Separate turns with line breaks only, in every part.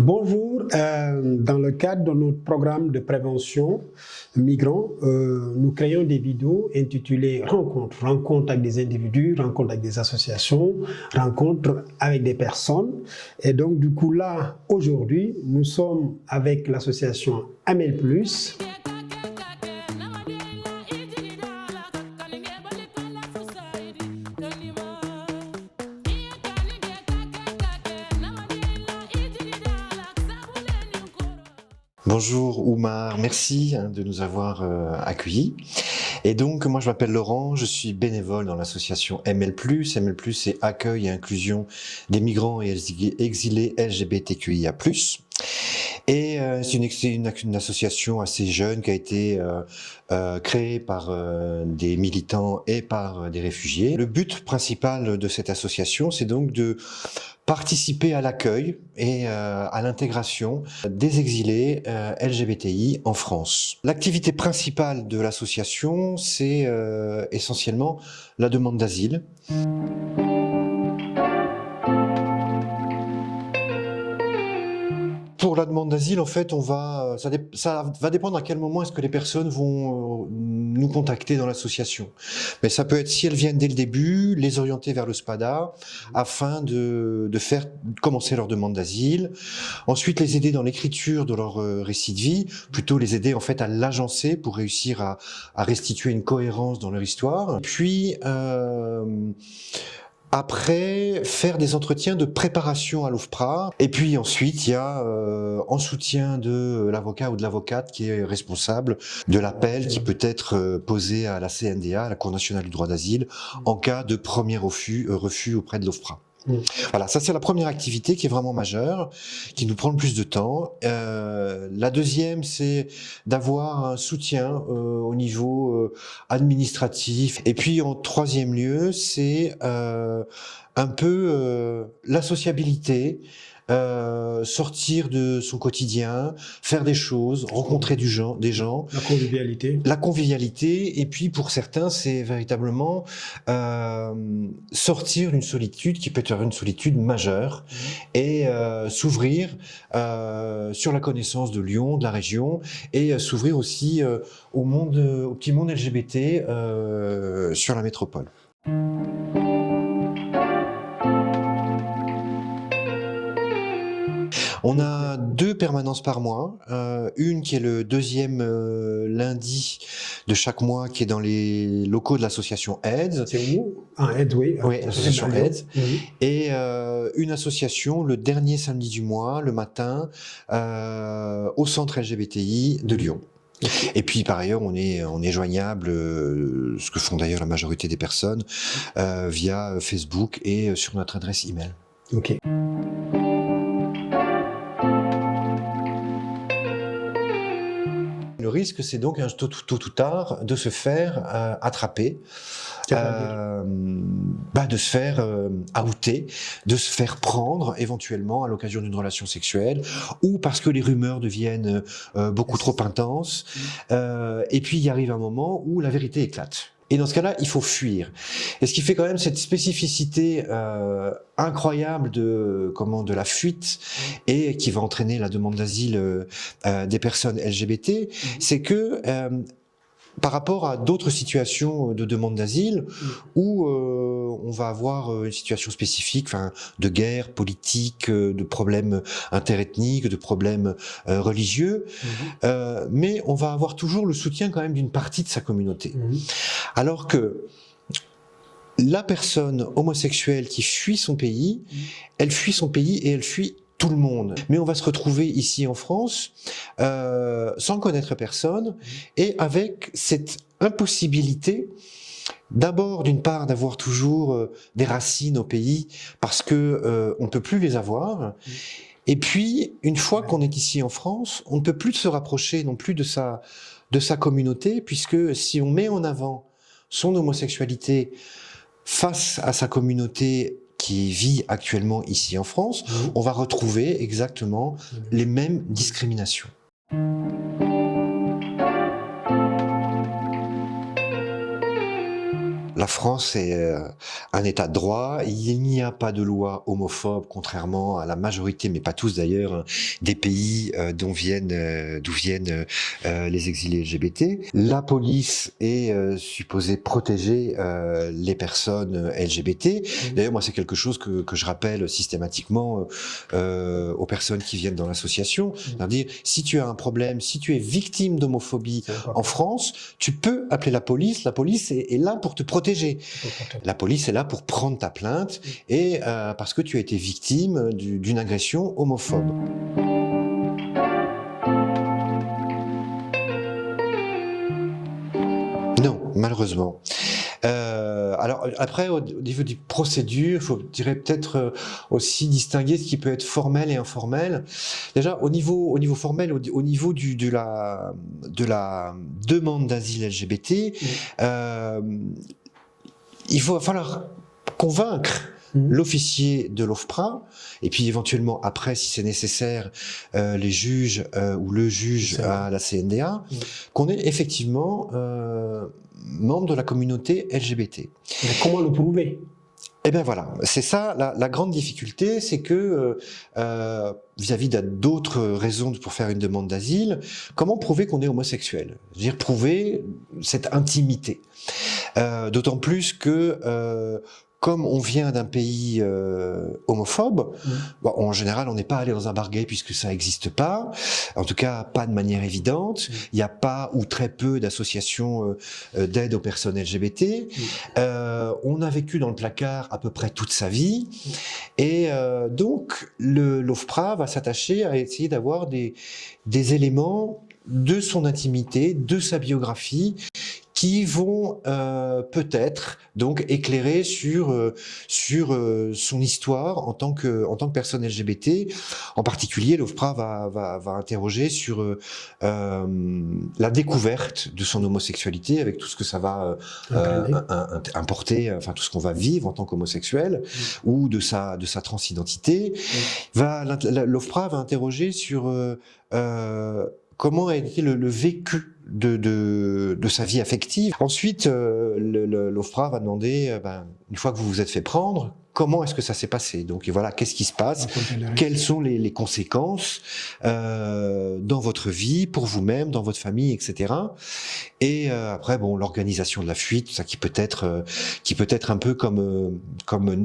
Bonjour, dans le cadre de notre programme de prévention migrants, nous créons des vidéos intitulées rencontres. Rencontres avec des individus, rencontres avec des associations, rencontres avec des personnes. Et donc du coup là, aujourd'hui, nous sommes avec l'association Amel Plus.
Bonjour Oumar, merci de nous avoir accueillis. Et donc moi je m'appelle Laurent, je suis bénévole dans l'association ML+. ML+, c'est Accueil et Inclusion des migrants et exilés LGBTQIA+. Et c'est une association assez jeune qui a été créée par des militants et par des réfugiés. Le but principal de cette association, c'est donc de participer à l'accueil et à l'intégration des exilés LGBTI en France. L'activité principale de l'association, c'est essentiellement la demande d'asile. Pour la demande d'asile, en fait, ça va dépendre à quel moment est-ce que les personnes vont nous contacter dans l'association. Mais ça peut être, si elles viennent dès le début, les orienter vers le SPADA afin de faire commencer leur demande d'asile. Ensuite, les aider dans l'écriture de leur récit de vie, plutôt les aider en fait à l'agencer pour réussir à restituer une cohérence dans leur histoire. Puis après, faire des entretiens de préparation à l'OFPRA. Et puis ensuite, il y a en soutien de l'avocat ou de l'avocate qui est responsable de l'appel qui peut être posé à la CNDA, la Cour nationale du droit d'asile, en cas de premier refus auprès de l'OFPRA. Voilà, ça c'est la première activité qui est vraiment majeure, qui nous prend le plus de temps. La deuxième, c'est d'avoir un soutien au niveau administratif. Et puis en troisième lieu, c'est un peu la sociabilité. Sortir de son quotidien, faire des choses, rencontrer des gens.
La convivialité.
La convivialité, et puis pour certains, c'est véritablement sortir d'une solitude qui peut être une solitude majeure et s'ouvrir sur la connaissance de Lyon, de la région, et s'ouvrir aussi au petit monde LGBT sur la métropole. On a 2 permanences par mois, une qui est le deuxième lundi de chaque mois, qui est dans les locaux de l'association AIDS.
C'est où? AIDS, oui.
Oui, l'association AIDS. Et une association le dernier samedi du mois, le matin, au centre LGBTI de Lyon. Et puis par ailleurs, on est joignable, ce que font d'ailleurs la majorité des personnes, via Facebook et sur notre adresse email.
Ok.
Le risque, c'est donc tôt ou tard de se faire attraper, de se faire outer, de se faire prendre éventuellement à l'occasion d'une relation sexuelle, ou parce que les rumeurs deviennent beaucoup trop intenses. Et puis il arrive un moment où la vérité éclate. Et dans ce cas-là, il faut fuir. Et ce qui fait quand même cette spécificité incroyable de la fuite et qui va entraîner la demande d'asile des personnes LGBT, c'est que par rapport à d'autres situations de demande d'asile où on va avoir une situation spécifique, de guerre politique, de problèmes interethniques, de problèmes religieux, mais on va avoir toujours le soutien quand même d'une partie de sa communauté. Alors que la personne homosexuelle qui fuit son pays, elle fuit son pays et elle fuit tout le monde. Mais on va se retrouver ici en France sans connaître personne et avec cette impossibilité d'abord, d'une part, d'avoir toujours des racines au pays parce que on ne peut plus les avoir. Et puis, une fois qu'on est ici en France, on ne peut plus se rapprocher non plus de sa communauté, puisque si on met en avant son homosexualité face à sa communauté qui vit actuellement ici en France, on va retrouver exactement les mêmes discriminations. la France est un état de droit, il n'y a pas de loi homophobe, contrairement à la majorité, mais pas tous d'ailleurs, hein, des pays d'où viennent les exilés LGBT. La police est supposée protéger les personnes LGBT. D'ailleurs, moi, c'est quelque chose que je rappelle systématiquement aux personnes qui viennent dans l'association. C'est-à-dire, si tu as un problème, si tu es victime d'homophobie en France, tu peux appeler la police. La police est là pour te protéger. La police est là pour prendre ta plainte et parce que tu as été victime d'une agression homophobe. Non, malheureusement. Alors après, au niveau des procédures, il faut peut-être aussi distinguer ce qui peut être formel et informel. Déjà, au niveau formel, au niveau de la demande d'asile LGBT, il va falloir convaincre l'officier de l'OFPRA, et puis éventuellement après, si c'est nécessaire, les juges ou le juge à la CNDA, qu'on est effectivement membre de la communauté LGBT.
Mais comment le prouver ?
Eh bien voilà, c'est ça la grande difficulté, c'est que vis-à-vis d'autres raisons pour faire une demande d'asile, comment prouver qu'on est homosexuel ? C'est-à-dire prouver cette intimité. D'autant plus que comme on vient d'un pays homophobe, bon, en général, on n'est pas allé dans un bar gay puisque ça n'existe pas. En tout cas, pas de manière évidente. Il n'y a pas ou très peu d'associations d'aide aux personnes LGBT. On a vécu dans le placard à peu près toute sa vie. Et donc, l'OFPRA va s'attacher à essayer d'avoir des éléments de son intimité, de sa biographie, qui vont peut-être donc éclairer sur son histoire en tant que personne LGBT. En particulier, l'OFPRA va interroger sur la découverte de son homosexualité, avec tout ce que ça va importer, enfin tout ce qu'on va vivre en tant qu'homosexuel, ou de sa transidentité. L'OFPRA va interroger sur comment a été le vécu de sa vie affective. Ensuite, l'OFPRA va demander, une fois que vous vous êtes fait prendre, comment est-ce que ça s'est passé ? Donc et voilà, qu'est-ce qui se passe ? Quelles sont les conséquences dans votre vie, pour vous-même, dans votre famille, etc. Et après, bon, l'organisation de la fuite, ça qui peut être un peu comme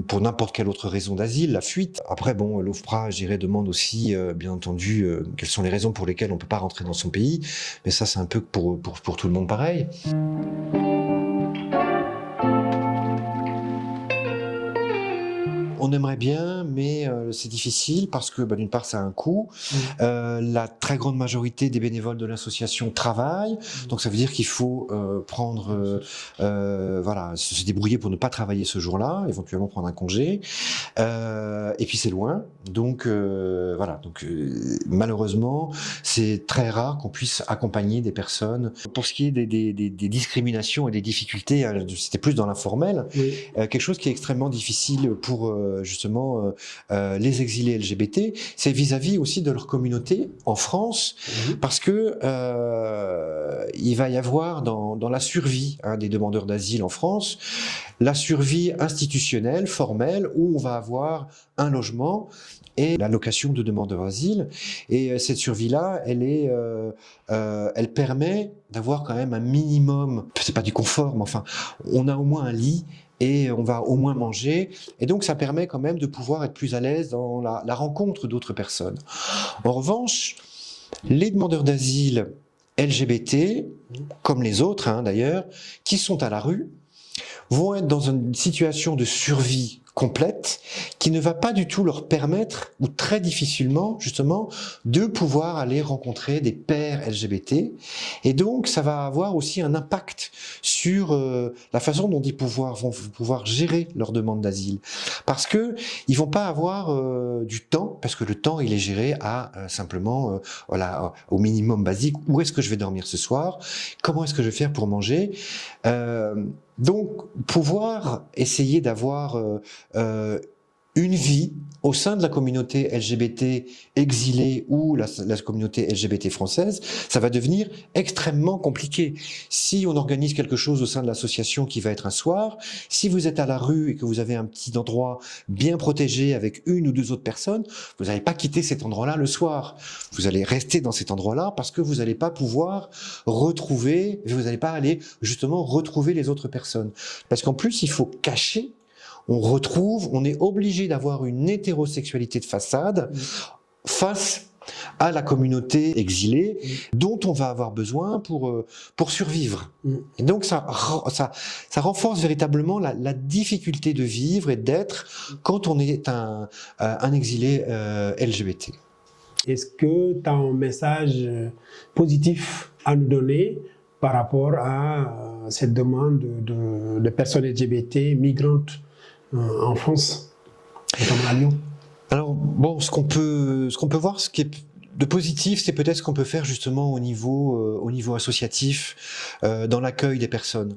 pour n'importe quelle autre raison d'asile, la fuite. Après, bon, l'OFPRA, je dirais, demande aussi, bien entendu, quelles sont les raisons pour lesquelles on peut pas rentrer dans son pays. Mais ça, c'est un peu pour tout le monde pareil. On aimerait bien, mais c'est difficile parce que d'une part, ça a un coût. La très grande majorité des bénévoles de l'association travaillent, donc ça veut dire qu'il faut se débrouiller pour ne pas travailler ce jour-là, éventuellement prendre un congé. Et puis c'est loin, donc malheureusement, c'est très rare qu'on puisse accompagner des personnes. Pour ce qui est des discriminations et des difficultés, c'était plus dans l'informel, quelque chose qui est extrêmement difficile pour justement les exilés LGBT, c'est vis-à-vis aussi de leur communauté en France, parce que il va y avoir dans la survie des demandeurs d'asile en France, la survie institutionnelle, formelle, où on va avoir un logement et l'allocation de demandeurs d'asile. Et cette survie-là, elle permet d'avoir quand même un minimum, c'est pas du confort, mais enfin, on a au moins un lit, et on va au moins manger, et donc ça permet quand même de pouvoir être plus à l'aise dans la rencontre d'autres personnes. En revanche, les demandeurs d'asile LGBT, comme les autres d'ailleurs, qui sont à la rue, vont être dans une situation de survie complète qui ne va pas du tout leur permettre, ou très difficilement justement, de pouvoir aller rencontrer des pairs LGBT, et donc ça va avoir aussi un impact sur la façon dont ils vont pouvoir gérer leur demande d'asile, parce que ils vont pas avoir du temps, parce que le temps il est géré à simplement au minimum basique. Où est-ce que je vais dormir ce soir ? Comment est-ce que je vais faire pour manger ? Donc, pouvoir essayer d'avoir une vie au sein de la communauté LGBT exilée ou la communauté LGBT française, ça va devenir extrêmement compliqué. Si on organise quelque chose au sein de l'association qui va être un soir, si vous êtes à la rue et que vous avez un petit endroit bien protégé avec une ou deux autres personnes, vous n'allez pas quitter cet endroit-là le soir. Vous allez rester dans cet endroit-là parce que vous n'allez pas pouvoir retrouver, vous n'allez pas aller justement retrouver les autres personnes. Parce qu'en plus, il faut cacher. On est obligé d'avoir une hétérosexualité de façade face à la communauté exilée dont on va avoir besoin pour survivre. Et donc ça renforce véritablement la difficulté de vivre et d'être quand on est un exilé LGBT.
Est-ce que tu as un message positif à nous donner par rapport à cette demande de personnes LGBT migrantes en France, notamment à Lyon?
Alors bon, ce qu'on peut voir, ce qui est de positif, c'est peut-être ce qu'on peut faire justement au niveau associatif, dans l'accueil des personnes.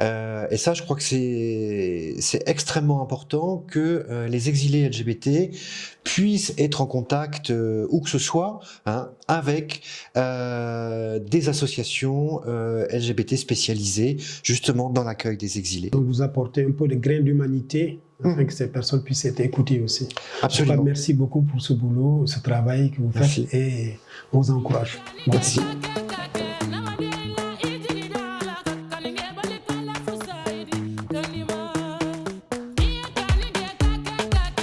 Et ça, je crois que c'est extrêmement important que les exilés LGBT puissent être en contact, où que ce soit, avec des associations LGBT spécialisées justement dans l'accueil des exilés.
Donc vous apportez un peu de grain d'humanité afin que ces personnes puissent être écoutées aussi.
Absolument.
En tout cas, merci beaucoup pour ce boulot, ce travail que vous faites et on vous encourage.
Merci.